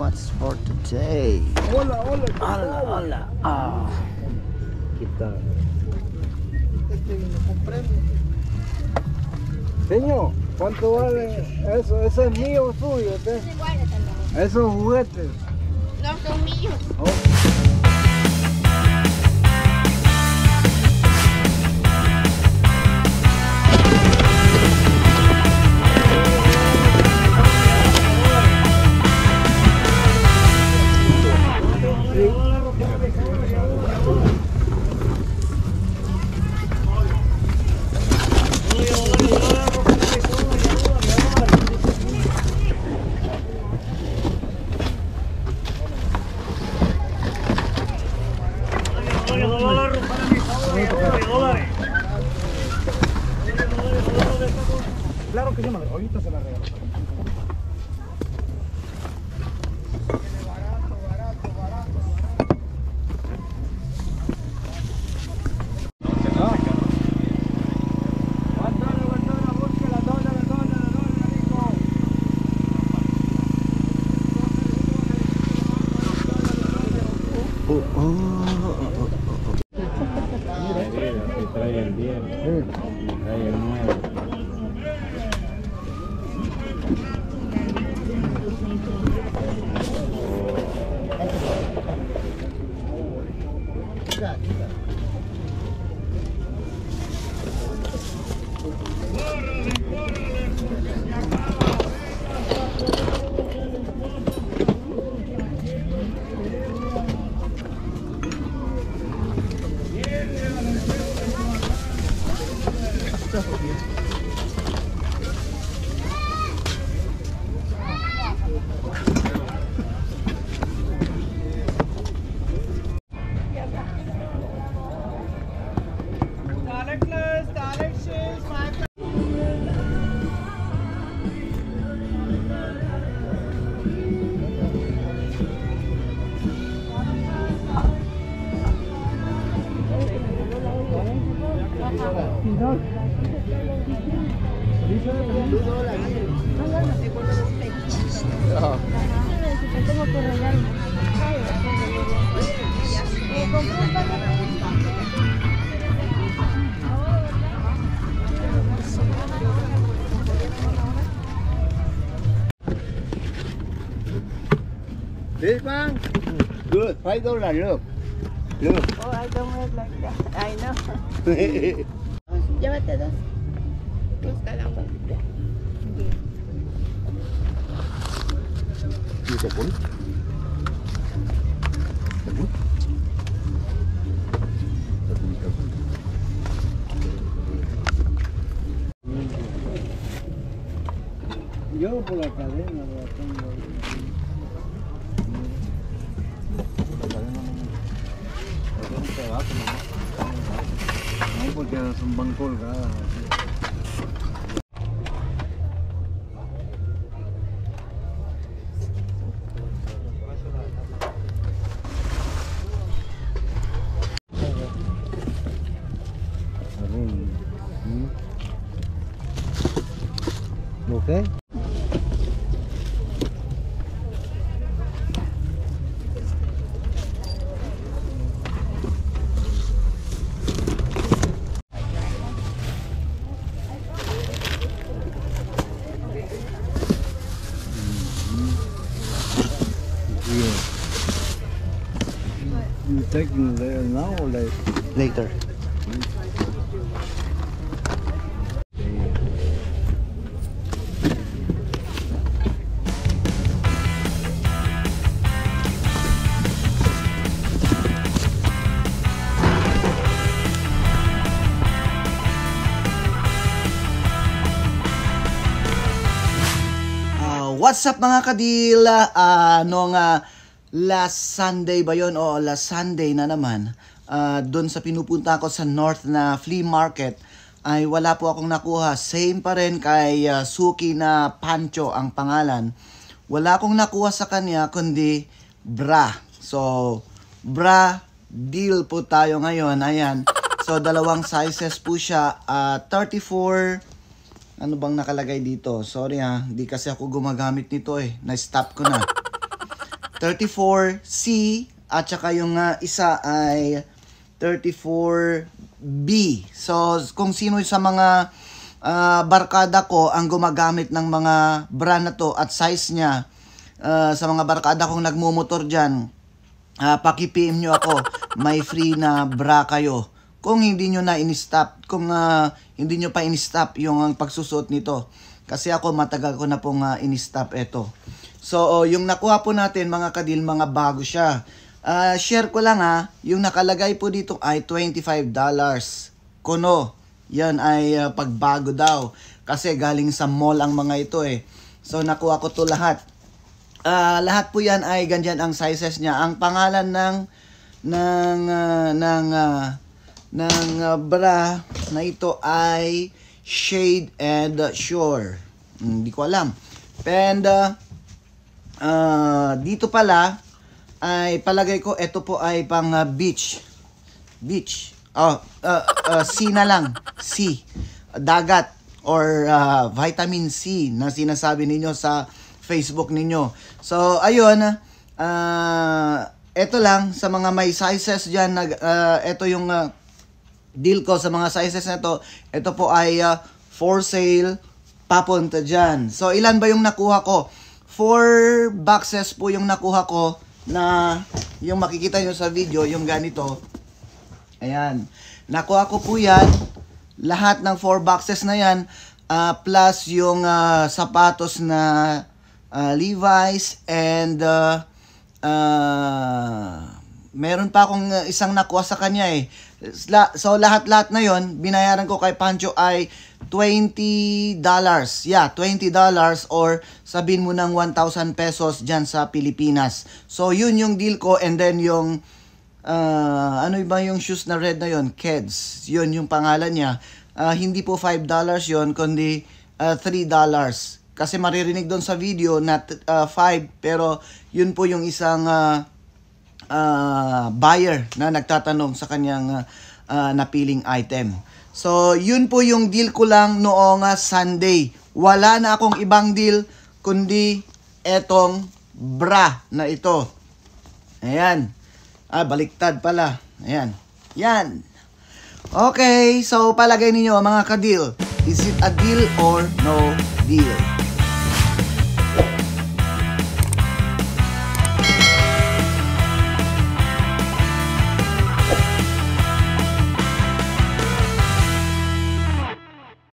what's for today? Hola, hola. Hola, hola. Ah. Kita. Señor, ¿cuánto vale eso? Eso es mío o suyo, ¿usted? Esos juguetes. No, son míos. Oh. Claro que sí, madre. Ahorita se la regalo. Trae el 10, trae el 9. Tengo que regalar. Compré un paquete. This one? Good. $5. Look. Look. Oh, I don't have like that. I know. Llévate dos. Dos cada uno. ¿Y te pones? Yo por la cadena la tengo ahí. La cadena no es un pedazo, no, porque son van colgadas así. Okay. You taking there now or later? Later. What's up mga kadila? Last Sunday ba yun? O last Sunday na naman. Doon sa pinupunta ko sa North na flea market ay wala po akong nakuha. Same pa rin kay Suki na Pancho ang pangalan. Wala akong nakuha sa kanya kundi bra. So, bra deal po tayo ngayon. Ayan. So, dalawang sizes po siya. 34. Ano bang nakalagay dito? Sorry ha, hindi kasi ako gumagamit nito eh. Na-stop ko na. 34C at saka yung isa ay 34B. So kung sino sa mga barkada ko ang gumagamit ng mga brand na to at size niya, sa mga barkada kong nagmumotor dyan, paki-PM nyo ako, may free na bra kayo. Kung hindi nyo na in-stop, kung hindi nyo pa in-stop yung pagsusuot nito. Kasi ako matagal ko na pong in-stop ito. So yung nakuha po natin mga kadil, mga bago siya. Share ko lang yung nakalagay po dito ay $25. Kuno, yan ay pagbago daw. Kasi galing sa mall ang mga ito eh. So nakuha ko to lahat. Lahat po yan ay ganyan ang sizes niya. Ang pangalan ng bra na ito ay Shade and Shore. Hindi ko alam. And dito pala ay palagay ko ito po ay pang beach. C na lang. C. Dagat or vitamin C na sinasabi ninyo sa Facebook ninyo. So ayun, ito lang sa mga may sizes diyan, ito yung deal ko sa mga sizes na to. Ito po ay for sale papunta dyan. So ilan ba yung nakuha ko? 4 boxes po yung nakuha ko na yung makikita nyo sa video, yung ganito. Ayan. Nakuha ko po yan. Lahat ng 4 boxes na yan, plus yung sapatos na Levi's and meron pa akong isang nakuha sa kanya eh. So lahat-lahat na yon binayaran ko kay Pancho ay $20. Yeah, $20 or sabihin mo ng 1,000 pesos dyan sa Pilipinas. So yun yung deal ko, and then yung ano ba yung shoes na red na yon? Keds. Yun yung pangalan niya. Hindi po $5 yon kundi $3. Kasi maririnig doon sa video na 5, pero yun po yung isang buyer na nagtatanong sa kanyang napiling item. So, yun po yung deal ko lang noong Sunday. Wala na akong ibang deal kundi etong bra na ito. Ayan. Baliktad pala. Ayan. Yan. Okay, so palagay ninyo mga ka-deal. Is it a deal or no deal?